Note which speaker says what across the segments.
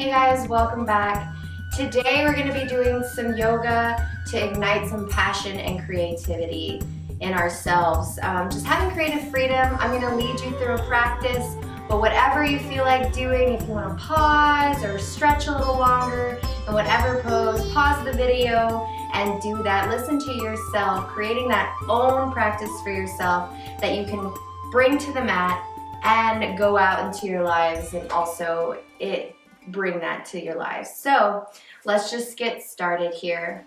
Speaker 1: Hey guys, welcome back. Today we're going to be doing some yoga to ignite some passion and creativity in ourselves. Just having creative freedom. I'm going to lead you through a practice, but whatever you feel like doing, if you want to pause or stretch a little longer in whatever pose, pause the video and do that. Listen to yourself, creating that own practice for yourself that you can bring to the mat and go out into your lives, and also bring that to your lives. So let's just get started here.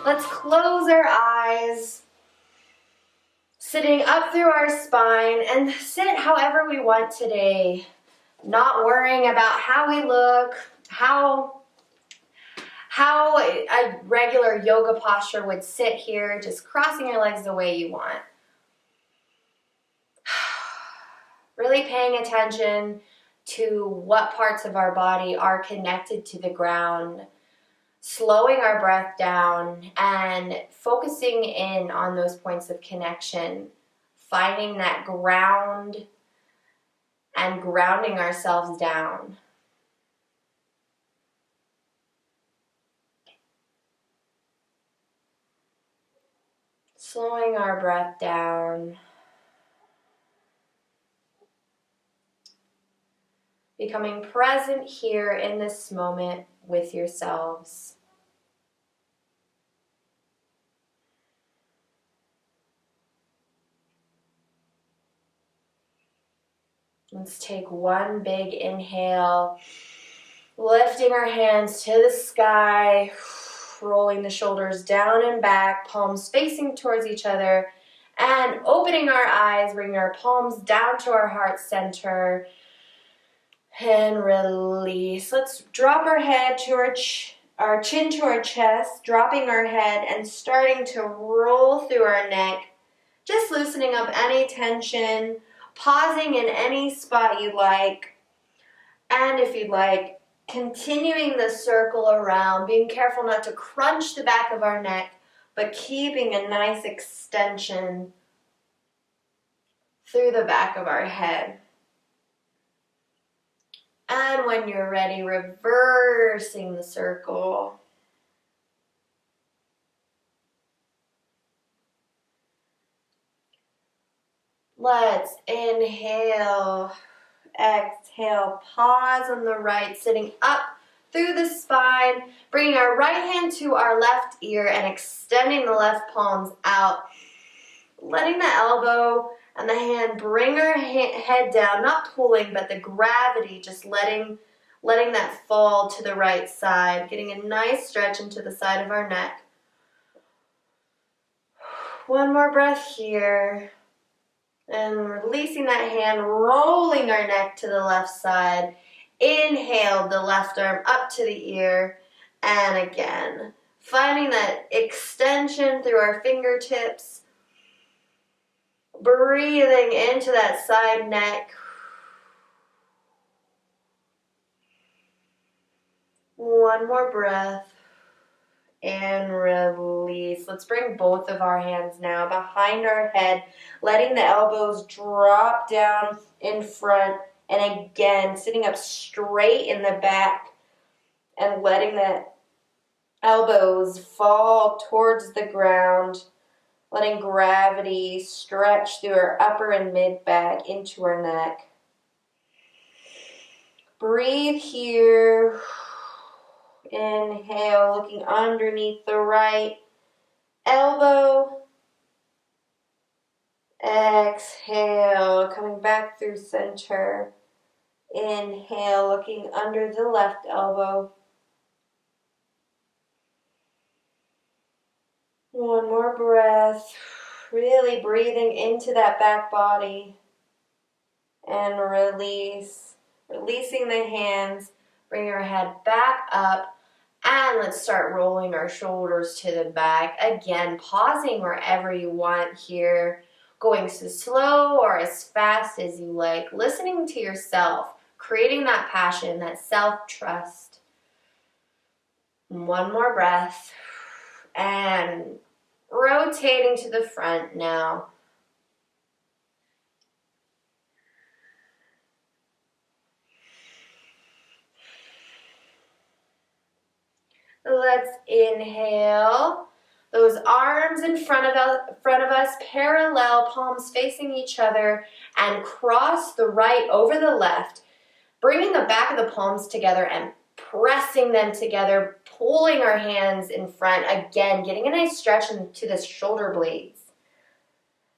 Speaker 1: Let's close our eyes, sitting up through our spine, and sit however we want today, not worrying about how we look, how a regular yoga posture would sit here, just crossing your legs the way you want. Really paying attention to what parts of our body are connected to the ground, slowing our breath down and focusing in on those points of connection, finding that ground and grounding ourselves down. Slowing our breath down. Becoming present here in this moment with yourselves. Let's take one big inhale, lifting our hands to the sky, rolling the shoulders down and back, palms facing towards each other, and opening our eyes, bringing our palms down to our heart center, and release. Let's drop our head to our chin to our chest, dropping our head and starting to roll through our neck, just loosening up any tension, pausing in any spot you like, and if you'd like, continuing the circle around, being careful not to crunch the back of our neck, but keeping a nice extension through the back of our head. And when you're ready, reversing the circle. Let's inhale, exhale, pause on the right, sitting up through the spine, bringing our right hand to our left ear and extending the left palms out. Letting the elbow and the hand bring our head down, not pulling, but the gravity, just letting that fall to the right side, getting a nice stretch into the side of our neck. One more breath here. And releasing that hand, rolling our neck to the left side. Inhale the left arm up to the ear. And again, finding that extension through our fingertips. Breathing into that side neck. One more breath. And release. Let's bring both of our hands now behind our head, letting the elbows drop down in front, and again, sitting up straight in the back and letting the elbows fall towards the ground, letting gravity stretch through our upper and mid back into our neck. Breathe here. Inhale, looking underneath the right elbow. Exhale, coming back through center. Inhale, looking under the left elbow. One more breath. Really breathing into that back body. and release. Releasing the hands, bring your head back up, and let's start rolling our shoulders to the back. Again, pausing wherever you want here, going so slow or as fast as you like, listening to yourself, creating that passion, that self-trust. One more breath, and rotating to the front now. Let's inhale. Those arms in front of us, parallel, palms facing each other, and cross the right over the left, bringing the back of the palms together and pressing them together, pulling our hands in front. Again, getting a nice stretch into the shoulder blades.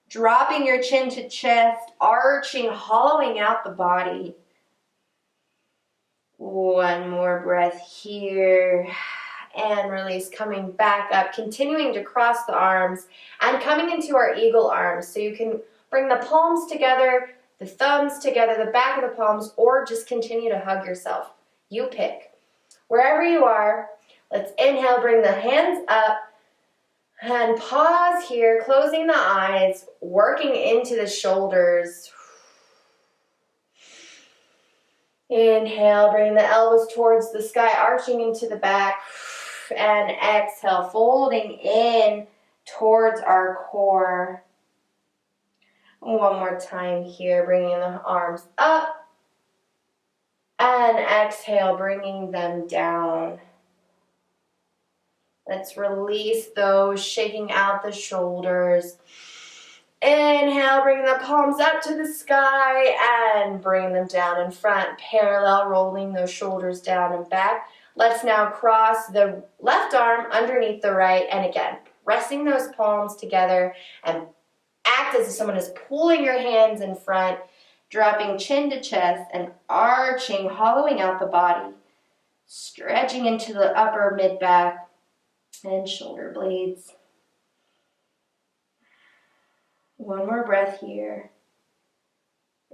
Speaker 1: Dropping your chin to chest, arching, hollowing out the body. One more breath here. And release, coming back up, continuing to cross the arms and coming into our eagle arms. So you can bring the palms together, the thumbs together, the back of the palms, or just continue to hug yourself. You pick. Wherever you are, let's inhale, bring the hands up and pause here, closing the eyes, working into the shoulders. Inhale, bring the elbows towards the sky, arching into the back. And exhale, folding in towards our core. One more time here, bringing the arms up. And exhale, bringing them down. Let's release those, shaking out the shoulders. Inhale, bring the palms up to the sky and bring them down in front. Parallel, rolling those shoulders down and back. Let's now cross the left arm underneath the right, and again, pressing those palms together and act as if someone is pulling your hands in front, dropping chin to chest and arching, hollowing out the body, stretching into the upper mid-back and shoulder blades. One more breath here.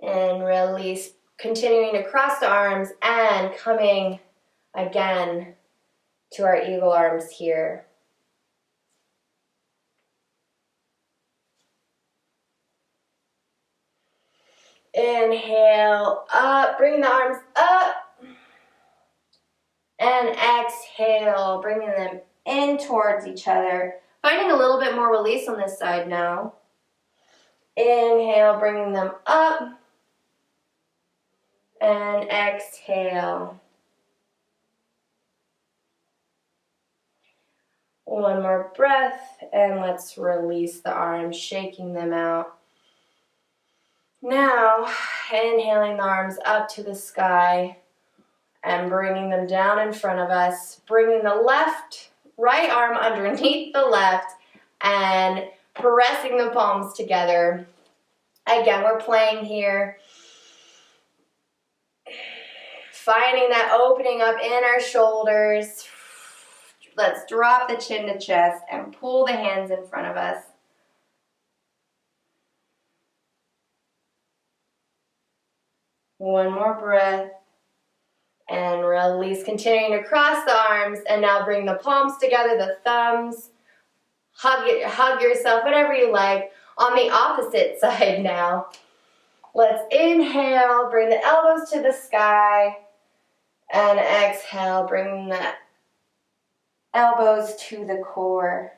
Speaker 1: And release, continuing to cross the arms and coming again to our eagle arms here. Inhale, up, bring the arms up. And exhale, bringing them in towards each other. Finding a little bit more release on this side now. Inhale, bringing them up. And exhale. One more breath, and let's release the arms, shaking them out. Now, inhaling the arms up to the sky and bringing them down in front of us, bringing the right arm underneath the left and pressing the palms together. Again, we're playing here. Finding that opening up in our shoulders. Let's drop the chin to chest and pull the hands in front of us. One more breath. And release, continuing to cross the arms. And now bring the palms together, the thumbs. Hug yourself, whatever you like. On the opposite side now. Let's inhale, bring the elbows to the sky. And exhale, bring the elbows to the core.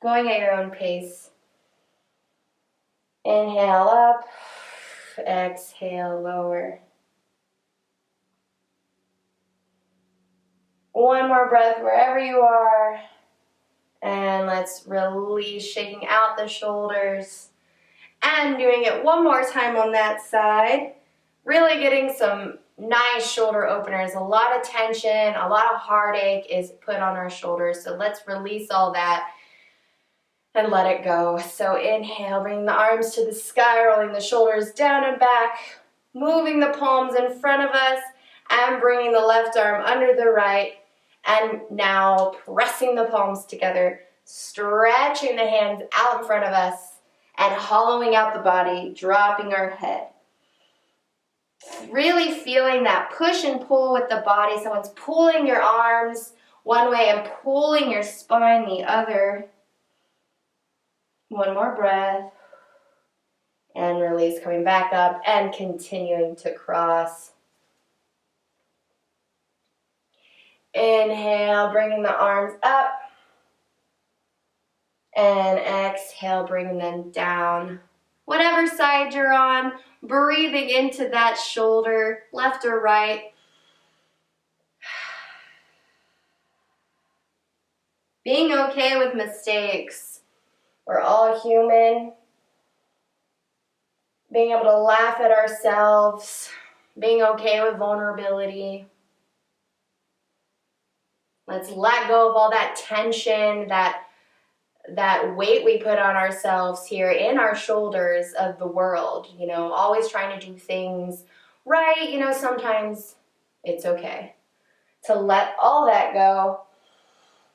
Speaker 1: Going at your own pace. Inhale up, exhale lower. One more breath wherever you are. And let's release, shaking out the shoulders. And doing it one more time on that side. Really getting some nice shoulder openers. A lot of tension, a lot of heartache is put on our shoulders. So let's release all that and let it go. So inhale, bringing the arms to the sky, rolling the shoulders down and back, moving the palms in front of us, and bringing the left arm under the right. And now pressing the palms together, stretching the hands out in front of us, and hollowing out the body, dropping our head. Really feeling that push and pull with the body. Someone's pulling your arms one way and pulling your spine the other. One more breath. And release, coming back up and continuing to cross. Inhale, bringing the arms up. And exhale, bringing them down. Whatever side you're on, breathing into that shoulder, left or right. Being okay with mistakes. We're all human. Being able to laugh at ourselves. Being okay with vulnerability. Let's let go of all that tension, that weight we put on ourselves here in our shoulders of the world. Always trying to do things right. Sometimes it's okay to let all that go.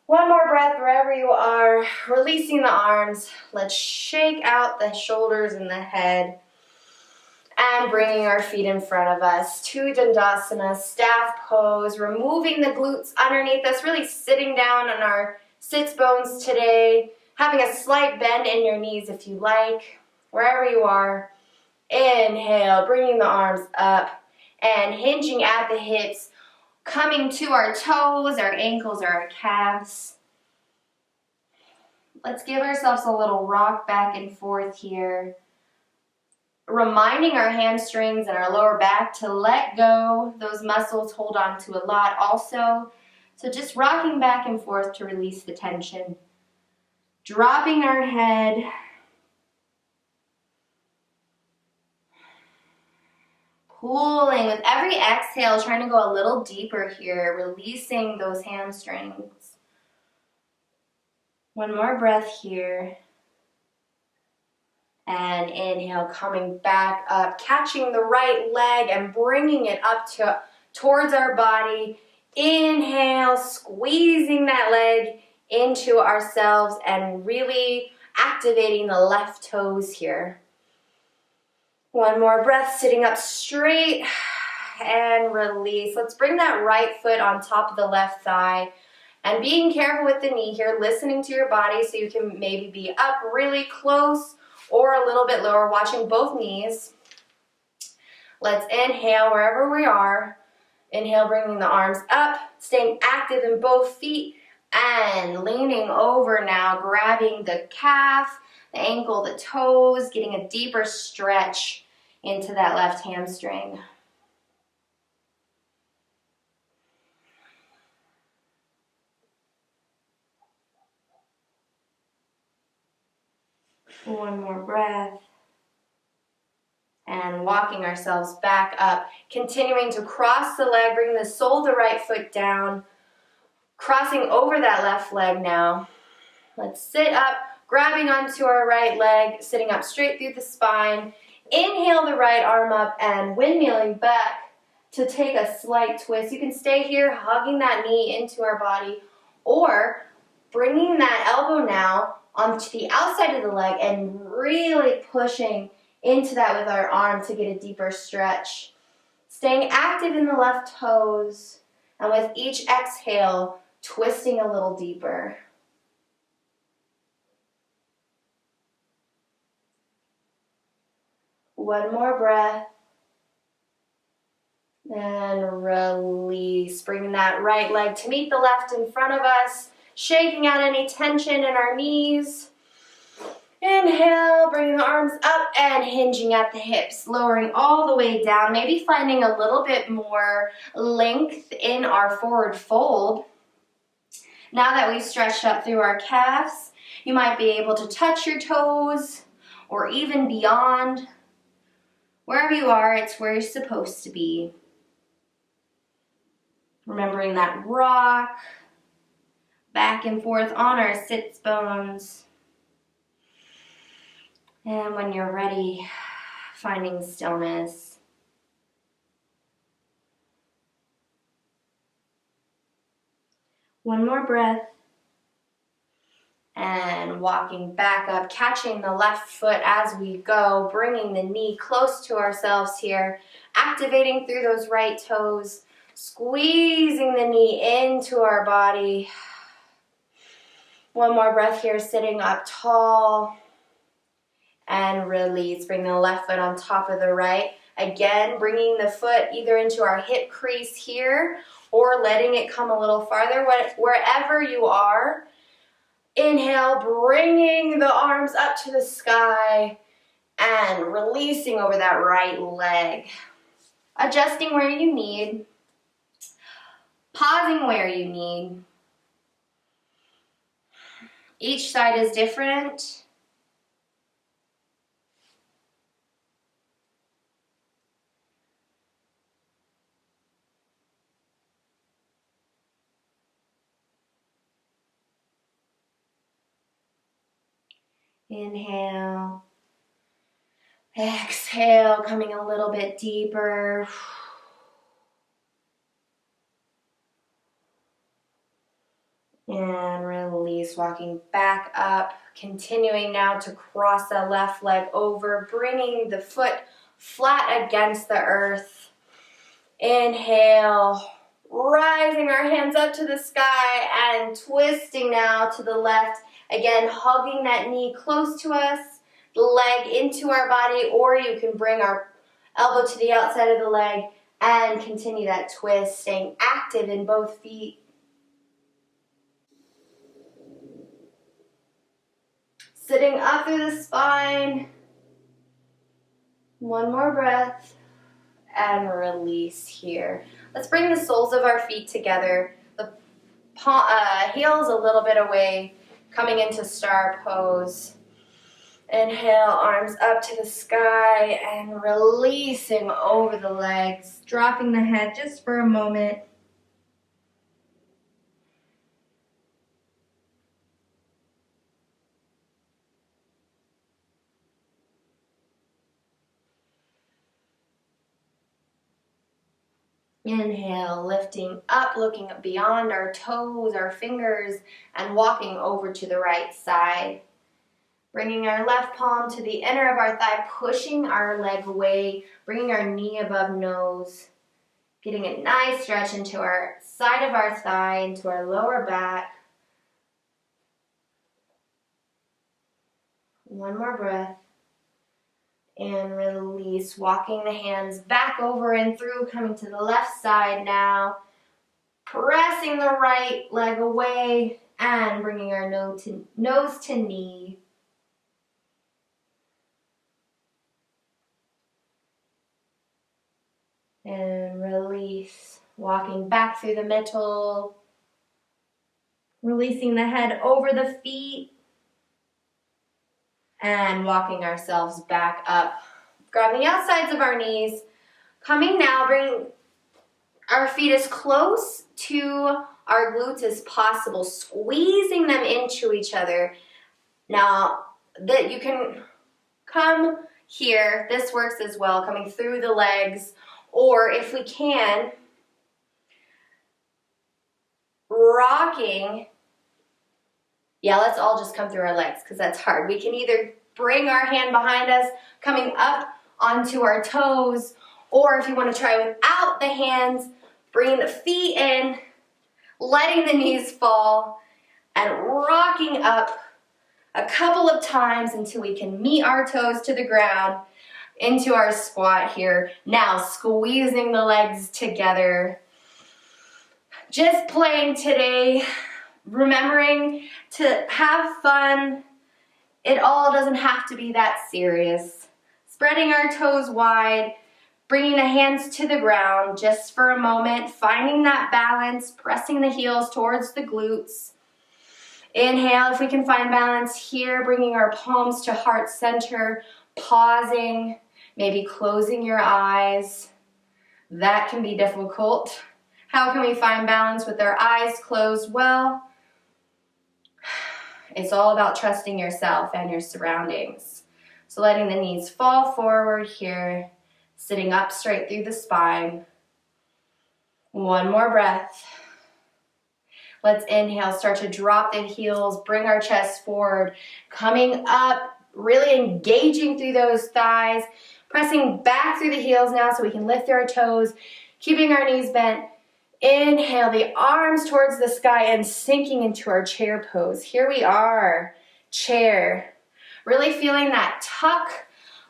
Speaker 1: One more breath wherever you are, releasing the arms. Let's shake out the shoulders and the head. And bringing our feet in front of us to Dandasana, staff pose, removing the glutes underneath us, really sitting down on our sits bones today, having a slight bend in your knees if you like, wherever you are. Inhale, bringing the arms up and hinging at the hips, coming to our toes, our ankles, or our calves. Let's give ourselves a little rock back and forth here. Reminding our hamstrings and our lower back to let go. Those muscles hold on to a lot also. So just rocking back and forth to release the tension. Dropping our head. Pulling with every exhale, trying to go a little deeper here, releasing those hamstrings. One more breath here. And inhale, coming back up, catching the right leg and bringing it up towards our body. Inhale, squeezing that leg into ourselves and really activating the left toes here. One more breath, sitting up straight and release. Let's bring that right foot on top of the left thigh and being careful with the knee here, listening to your body so you can maybe be up really close or a little bit lower, watching both knees. Let's inhale wherever we are. Inhale, bringing the arms up, staying active in both feet, and leaning over now, grabbing the calf, the ankle, the toes, getting a deeper stretch into that left hamstring. One more breath. And walking ourselves back up, continuing to cross the leg, bringing the sole of the right foot down, crossing over that left leg now. Let's sit up, grabbing onto our right leg, sitting up straight through the spine. Inhale the right arm up and windmilling back to take a slight twist. You can stay here, hugging that knee into our body, or bringing that elbow now onto the outside of the leg and really pushing into that with our arm to get a deeper stretch. Staying active in the left toes, and with each exhale, twisting a little deeper. One more breath. And release. Bringing that right leg to meet the left in front of us, shaking out any tension in our knees. Inhale, bringing the arms up and hinging at the hips, lowering all the way down, maybe finding a little bit more length in our forward fold. Now that we've stretched up through our calves, you might be able to touch your toes or even beyond. Wherever you are, it's where you're supposed to be. Remembering that rock back and forth on our sits bones. And when you're ready, finding stillness. One more breath. And walking back up, catching the left foot as we go, bringing the knee close to ourselves here, activating through those right toes, squeezing the knee into our body. One more breath here, sitting up tall. And release. Bring the left foot on top of the right. Again, bringing the foot either into our hip crease here or letting it come a little farther, wherever you are. Inhale, bringing the arms up to the sky and releasing over that right leg. Adjusting where you need. Pausing where you need. Each side is different. Inhale. Exhale, coming a little bit deeper. And release, walking back up, continuing now to cross the left leg over, bringing the foot flat against the earth. Inhale, rising our hands up to the sky and twisting now to the left. Again, hugging that knee close to us, the leg into our body, or you can bring our elbow to the outside of the leg and continue that twist, staying active in both feet. Sitting up through the spine. One more breath. And release here. Let's bring the soles of our feet together. The heels a little bit away, coming into star pose. Inhale, arms up to the sky and releasing over the legs. Dropping the head just for a moment. Inhale, lifting up, looking beyond our toes, our fingers, and walking over to the right side. Bringing our left palm to the inner of our thigh, pushing our leg away, bringing our knee above nose. Getting a nice stretch into our side of our thigh, into our lower back. One more breath. And release, walking the hands back over and through, coming to the left side now. Pressing the right leg away and bringing our nose to knee. And release, walking back through the middle. Releasing the head over the feet. And walking ourselves back up. Grabbing the outsides of our knees. Coming now, bring our feet as close to our glutes as possible. Squeezing them into each other. Now, that you can come here. This works as well, coming through the legs. Or if we can, rocking. Yeah, let's all just come through our legs because that's hard. We can either bring our hand behind us, coming up onto our toes, or if you want to try without the hands, bringing the feet in, letting the knees fall, and rocking up a couple of times until we can meet our toes to the ground into our squat here. Now, squeezing the legs together. Just playing today. Remembering to have fun. It all doesn't have to be that serious. Spreading our toes wide, bringing the hands to the ground just for a moment, finding that balance, pressing the heels towards the glutes. Inhale, if we can find balance here, bringing our palms to heart center, pausing, maybe closing your eyes. That can be difficult. How can we find balance with our eyes closed? Well, it's all about trusting yourself and your surroundings. So letting the knees fall forward here, sitting up straight through the spine. One more breath. Let's inhale, start to drop the heels, bring our chest forward, coming up, really engaging through those thighs, pressing back through the heels now so we can lift through our toes, keeping our knees bent. Inhale, the arms towards the sky and sinking into our chair pose. Here we are, chair. Really feeling that tuck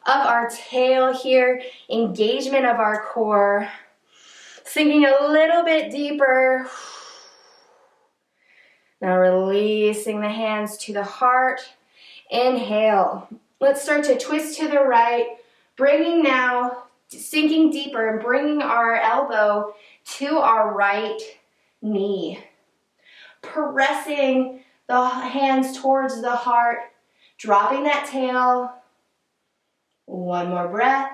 Speaker 1: of our tail here, engagement of our core. Sinking a little bit deeper. Now releasing the hands to the heart. Inhale. Let's start to twist to the right, bringing now, sinking deeper and bringing our elbow to our right knee. Pressing the hands towards the heart, dropping that tail. One more breath.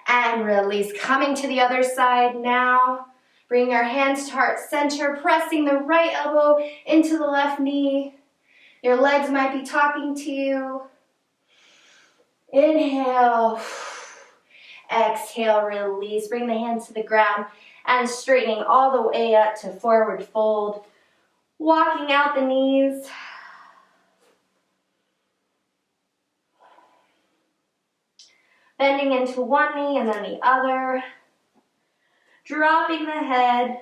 Speaker 1: And release. Coming to the other side now. Bringing our hands to heart center, pressing the right elbow into the left knee. Your legs might be talking to you. Inhale. Exhale, release. Bring the hands to the ground and straightening all the way up to forward fold. Walking out the knees. Bending into one knee and then the other. Dropping the head.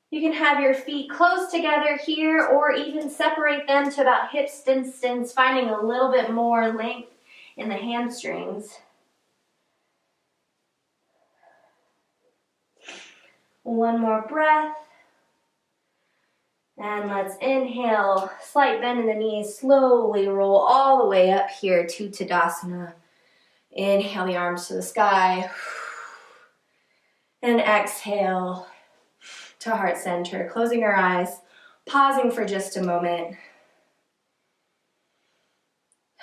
Speaker 1: You can have your feet close together here or even separate them to about hip distance, finding a little bit more length in the hamstrings. One more breath. And let's inhale, slight bend in the knees, slowly roll all the way up here to Tadasana. Inhale the arms to the sky. And exhale to heart center, closing our eyes, pausing for just a moment.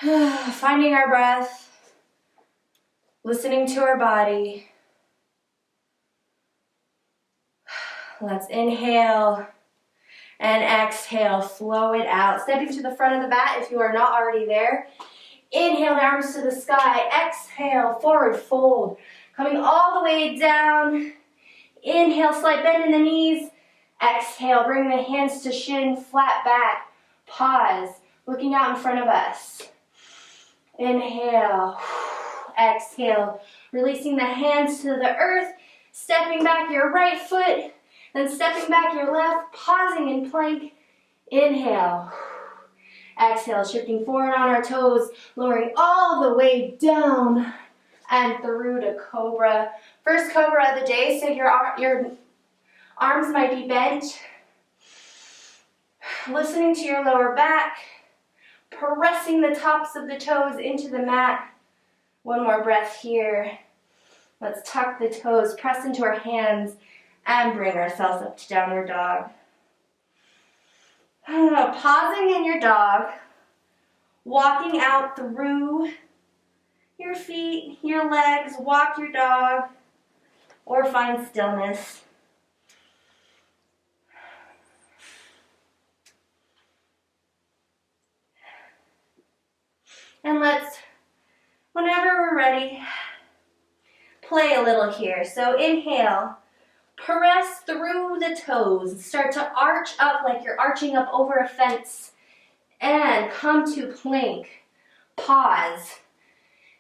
Speaker 1: Finding our breath, listening to our body. Let's inhale and exhale, flow it out. Stepping to the front of the mat if you are not already there. Inhale, the arms to the sky. Exhale, forward fold. Coming all the way down. Inhale, slight bend in the knees. Exhale, bring the hands to shin, flat back. Pause, looking out in front of us. Inhale, exhale, releasing the hands to the earth, stepping back your right foot, then stepping back your left, pausing in plank. Inhale, exhale, shifting forward on our toes, lowering all the way down and through to cobra. First cobra of the day, so your arms might be bent. Listening to your lower back, pressing the tops of the toes into the mat. One more breath here. Let's tuck the toes, press into our hands, and bring ourselves up to downward dog. Pausing in your dog, walking out through your feet, your legs, walk your dog, or find stillness. And let's, whenever we're ready, play a little here. So inhale, press through the toes. Start to arch up like you're arching up over a fence. And come to plank. Pause.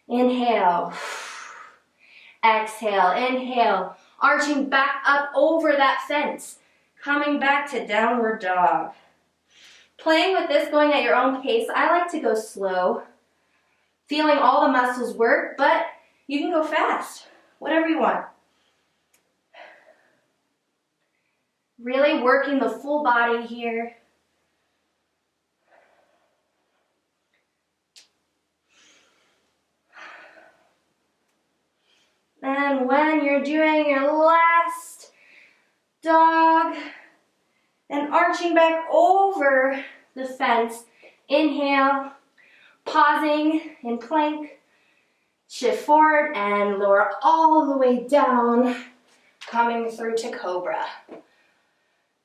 Speaker 1: Inhale. Exhale. Inhale. Arching back up over that fence. Coming back to downward dog. Playing with this, going at your own pace. I like to go slow. Feeling all the muscles work, but you can go fast. Whatever you want. Really working the full body here. And when you're doing your last dog and arching back over the fence, inhale, pausing in plank, shift forward and lower all the way down, coming through to cobra.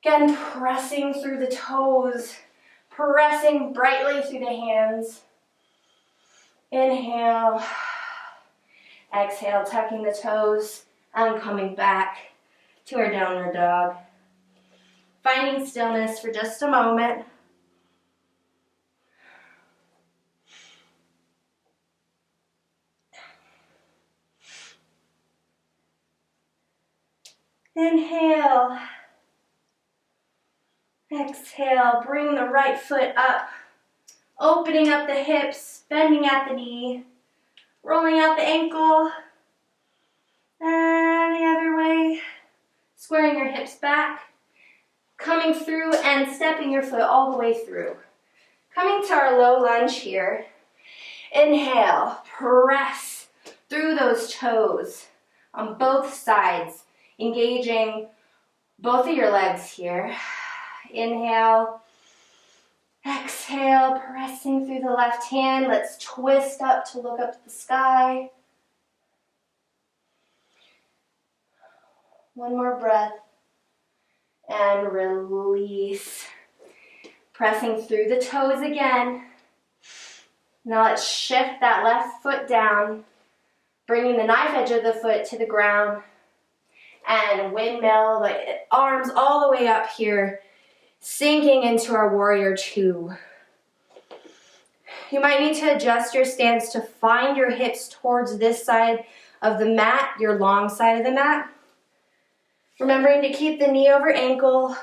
Speaker 1: Again, pressing through the toes, pressing brightly through the hands. Inhale, exhale, tucking the toes and coming back to our downward dog. Finding stillness for just a moment. Inhale. Exhale, bring the right foot up, opening up the hips, bending at the knee, rolling out the ankle, and the other way, squaring your hips back, coming through and stepping your foot all the way through. Coming to our low lunge here. Inhale, press through those toes on both sides, engaging both of your legs here. Inhale, exhale, pressing through the left hand. Let's twist up to look up to the sky. One more breath. And release. Pressing through the toes again. Now let's shift that left foot down, bringing the knife edge of the foot to the ground, and windmill the arms all the way up here, sinking into our warrior two. You might need to adjust your stance to find your hips towards this side of the mat, your long side of the mat. Remembering to keep the knee over ankle.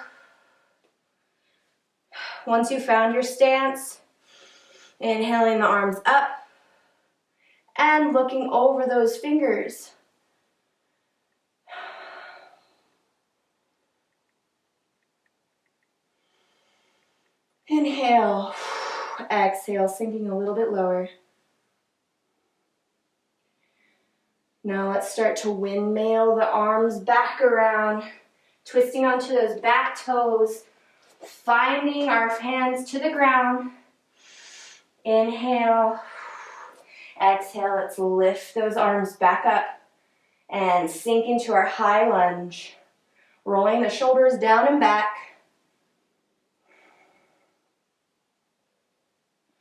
Speaker 1: Once you found your stance, inhaling the arms up and looking over those fingers. Inhale, exhale, sinking a little bit lower. Now let's start to windmill the arms back around, twisting onto those back toes, finding our hands to the ground. Inhale, exhale, let's lift those arms back up and sink into our high lunge, rolling the shoulders down and back.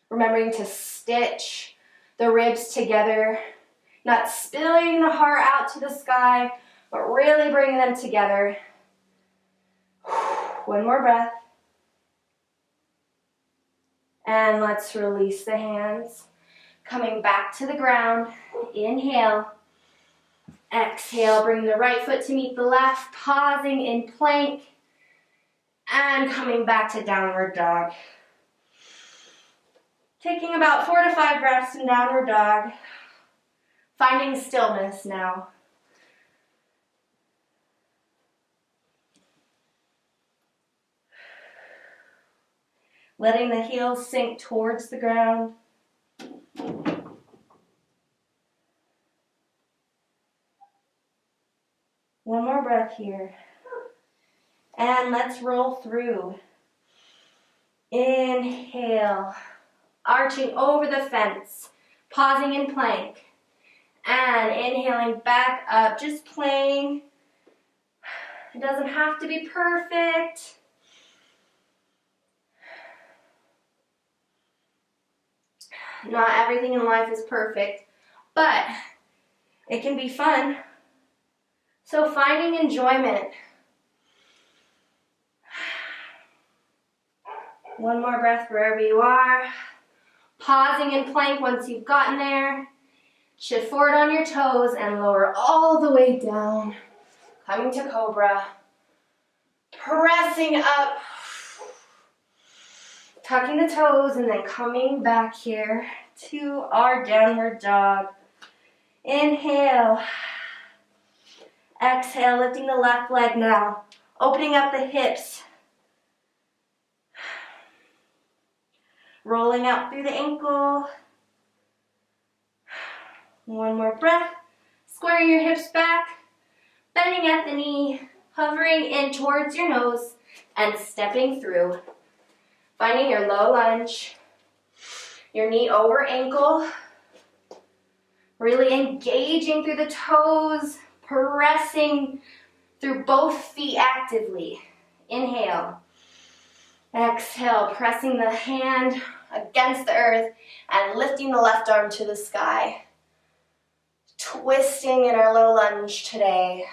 Speaker 1: Remembering to stitch the ribs together, not spilling the heart out to the sky, but really bringing them together. One more breath. And let's release the hands. Coming back to the ground. Inhale. Exhale, bring the right foot to meet the left, pausing in plank, and coming back to downward dog. Taking about 4 to 5 breaths in downward dog. Finding stillness now. Letting the heels sink towards the ground. One more breath here. And let's roll through. Inhale. Arching over the fence, pausing in plank, and inhaling back up, just playing. It doesn't have to be perfect. Not everything in life is perfect, but it can be fun. So finding enjoyment. One more breath wherever you are. Pausing in plank once you've gotten there. Shift forward on your toes and lower all the way down. Coming to cobra. Pressing up. Tucking the toes and then coming back here to our downward dog. Inhale. Exhale, lifting the left leg now. Opening up the hips. Rolling out through the ankle. One more breath. Squaring your hips back. Bending at the knee. Hovering in towards your nose. And stepping through. Finding your low lunge. Your knee over ankle. Really engaging through the toes. Pressing through both feet actively. Inhale. Exhale, pressing the hand against the earth and lifting the left arm to the sky. Twisting in our low lunge today.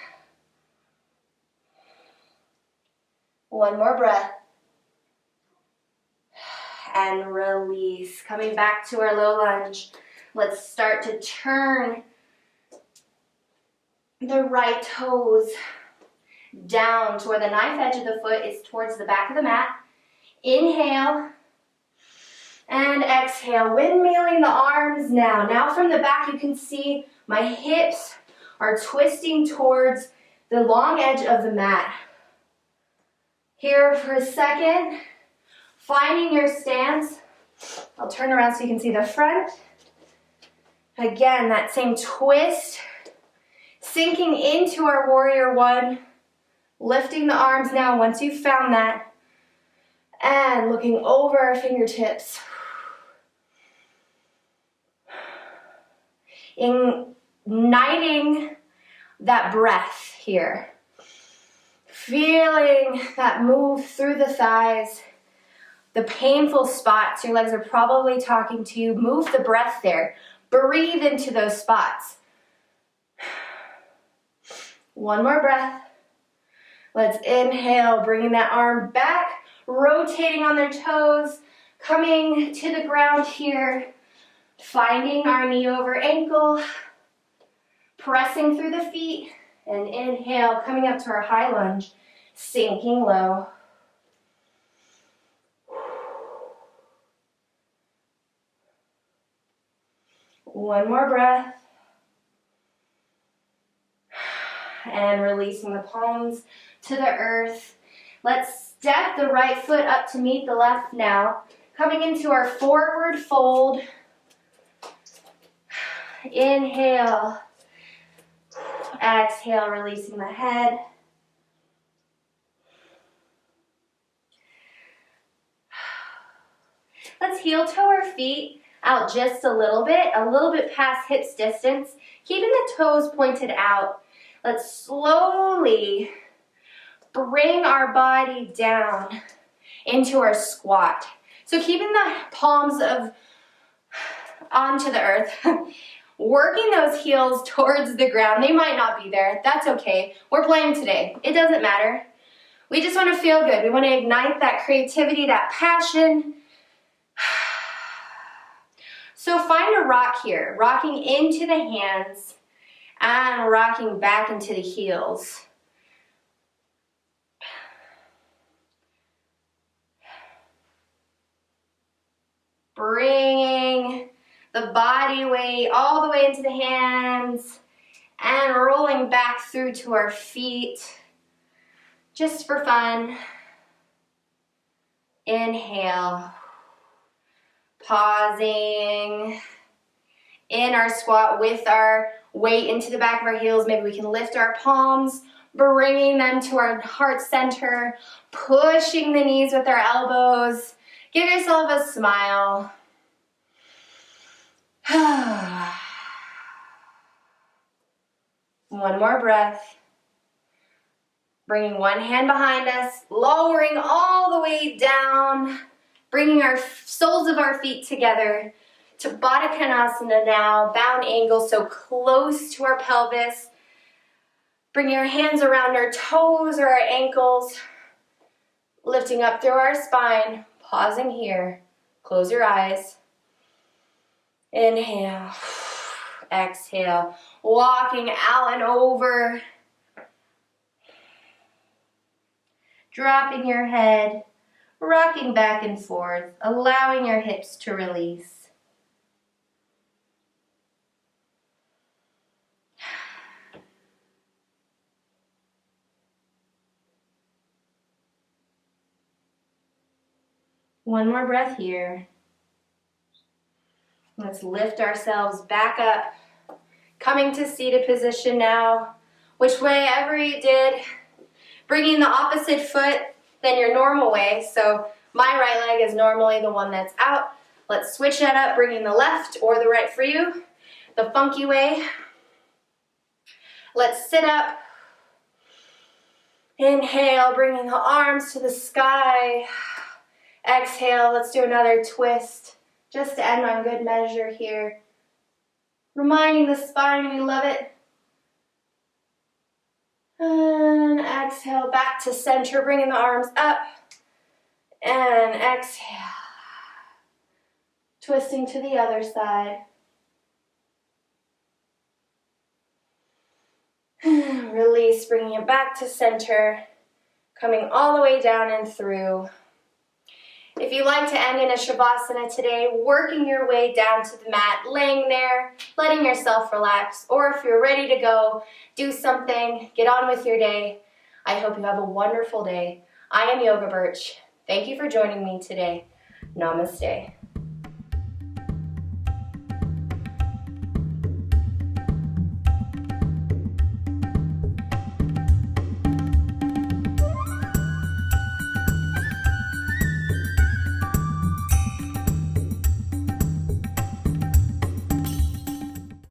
Speaker 1: One more breath. And release. Coming back to our low lunge. Let's start to turn the right toes down to where the knife edge of the foot is towards the back of the mat. Inhale and exhale, windmilling the arms now. Now from the back you can see my hips are twisting towards the long edge of the mat. Here for a second, finding your stance. I'll turn around so you can see the front. Again, that same twist, sinking into our warrior one, lifting the arms now once you've found that, and looking over our fingertips. Igniting that breath here. Feeling that move through the thighs, the painful spots your legs are probably talking to you. Move the breath there. Breathe into those spots. One more breath. Let's inhale, bringing that arm back, rotating on their toes, coming to the ground here, finding our knee over ankle, pressing through the feet, and inhale, coming up to our high lunge, sinking low. One more breath. And releasing the palms to the earth. Let's step the right foot up to meet the left now. Coming into our forward fold. Inhale. Exhale, releasing the head. Let's heel toe our feet out just a little bit past hips distance, keeping the toes pointed out. Let's slowly bring our body down into our squat. So keeping the palms onto the earth, working those heels towards the ground. They might not be there. That's okay. We're playing today. It doesn't matter. We just want to feel good. We want to ignite that creativity, that passion. So find a rock here, rocking into the hands and rocking back into the heels. Bringing the body weight all the way into the hands and rolling back through to our feet, just for fun. Inhale. Pausing in our squat with our weight into the back of our heels. Maybe we can lift our palms, bringing them to our heart center, pushing the knees with our elbows. Give yourself a smile. One more breath. Bringing one hand behind us, lowering all the way down. Bringing our soles of our feet together to Baddha Konasana now, bound angle so close to our pelvis. Bring your hands around our toes or our ankles, lifting up through our spine, pausing here. Close your eyes. Inhale, exhale, walking out and over. Dropping your head. Rocking back and forth, allowing your hips to release. One more breath here. Let's lift ourselves back up, coming to seated position now, which way ever you did, bringing the opposite foot than your normal way. So my right leg is normally the one that's out. Let's switch that up, bringing the left or the right for you, the funky way. Let's sit up. Inhale, bringing the arms to the sky. Exhale, let's do another twist, just to end on good measure here. Reminding the spine we love it. And exhale. exhale, back to center, bringing the arms up. And exhale. Twisting to the other side. Release, bringing it back to center. Coming all the way down and through. If you like to end in a Shavasana today, working your way down to the mat, laying there, letting yourself relax, or if you're ready to go, do something, get on with your day. I hope you have a wonderful day. I am Yoga Birch. Thank you for joining me today. Namaste.